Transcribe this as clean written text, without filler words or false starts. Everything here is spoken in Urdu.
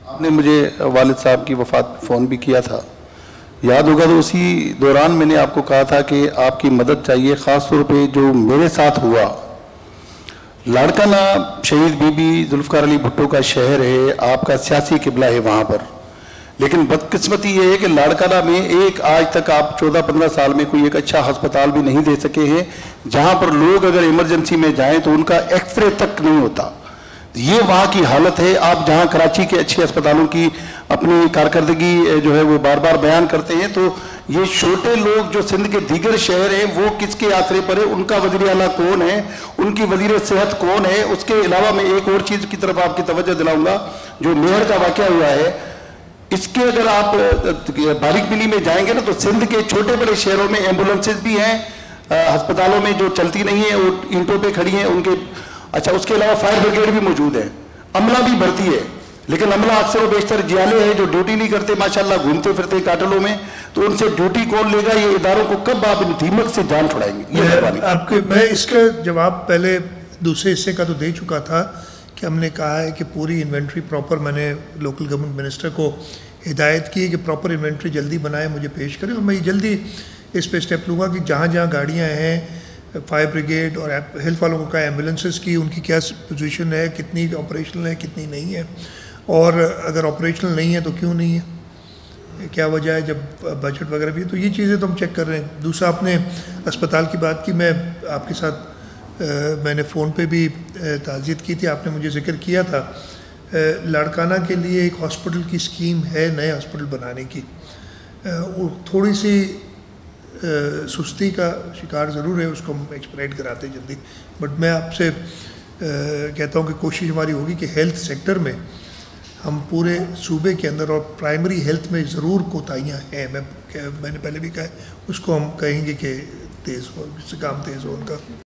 آپ نے مجھے والد صاحب کی وفات فون بھی کیا تھا، یاد ہوگا تو اسی دوران میں نے آپ کو کہا تھا کہ آپ کی مدد چاہیے، خاص طور پہ جو میرے ساتھ ہوا۔ لاڑکانہ شہید بی بی ذوالفقار علی بھٹو کا شہر ہے، آپ کا سیاسی قبلہ ہے وہاں پر، لیکن بدقسمتی یہ ہے کہ لاڑکانہ میں ایک آج تک آپ 14-15 سال میں کوئی ایک اچھا ہسپتال بھی نہیں دے سکے ہیں، جہاں پر لوگ اگر ایمرجنسی میں جائیں تو ان کا ایکس رے تک نہیں ہوتا۔ یہ وہاں کی حالت ہے۔ آپ جہاں کراچی کے اچھے اسپتالوں کی اپنی کارکردگی جو ہے وہ بار بار بیان کرتے ہیں، تو یہ چھوٹے لوگ جو سندھ کے دیگر شہر ہیں وہ کس کے آسرے پر ہے؟ ان کا وزیر اعلیٰ کون ہے؟ ان کی وزیر صحت کون ہے؟ اس کے علاوہ میں ایک اور چیز کی طرف آپ کی توجہ دلاؤں گا، جو میہر کا واقعہ ہوا ہے، اس کے اگر آپ باریک بلی میں جائیں گے نا تو سندھ کے چھوٹے بڑے شہروں میں ایمبولنسز بھی ہیں، ہسپتالوں میں جو چلتی نہیں ہیں وہ اینٹوں پہ کھڑی ہیں ان کے۔ اچھا، اس کے علاوہ فائر بریگیڈ بھی موجود ہے، عملہ بھی بھرتی ہے، لیکن عملہ اکثر و بیشتر جیالے ہیں جو ڈیوٹی نہیں کرتے، ماشاءاللہ گھومتے پھرتے کاٹلوں میں، تو ان سے ڈیوٹی کون لے گا؟ یہ اداروں کو کب آپ دیمک سے جان چھڑائیں گے؟ میں اس کا جواب پہلے دوسرے حصے کا تو دے چکا تھا کہ ہم نے کہا ہے کہ پوری انوینٹری پراپر، میں نے لوکل گورنمنٹ منسٹر کو ہدایت کی ہے کہ پراپر انوینٹری جلدی بنائے، مجھے پیش کریں، اور میں جلدی اس پہ اسٹیپ لوں گا کہ جہاں جہاں گاڑیاں ہیں، فائر بریگیڈ اور ہیلتھ والوں کو کہا ایمبولنسز کی، ان کی کیا پوزیشن ہے، کتنی آپریشنل ہے، کتنی نہیں ہے، اور اگر آپریشنل نہیں ہے تو کیوں نہیں ہے، کیا وجہ ہے جب بجٹ وغیرہ بھی ہے، تو یہ چیزیں تو ہم چیک کر رہے ہیں۔ دوسرا، آپ نے اسپتال کی بات کی، میں آپ کے ساتھ میں نے فون پہ بھی تعزیت کی تھی، آپ نے مجھے ذکر کیا تھا، لاڑکانہ کے لیے ایک ہاسپٹل کی اسکیم ہے نئے ہاسپٹل بنانے کی، وہ تھوڑی سی سستی کا شکار ضرور ہے، اس کو ہم ایکسپیڈائٹ کراتے ہیں جلدی، بٹ میں آپ سے کہتا ہوں کہ کوشش ہماری ہوگی کہ ہیلتھ سیکٹر میں ہم پورے صوبے کے اندر اور پرائمری ہیلتھ میں ضرور کوتاہیاں ہیں، میں نے پہلے بھی کہا ہے، اس کو ہم کہیں گے کہ تیز ہو، اس سے کام تیز ہو ان کا۔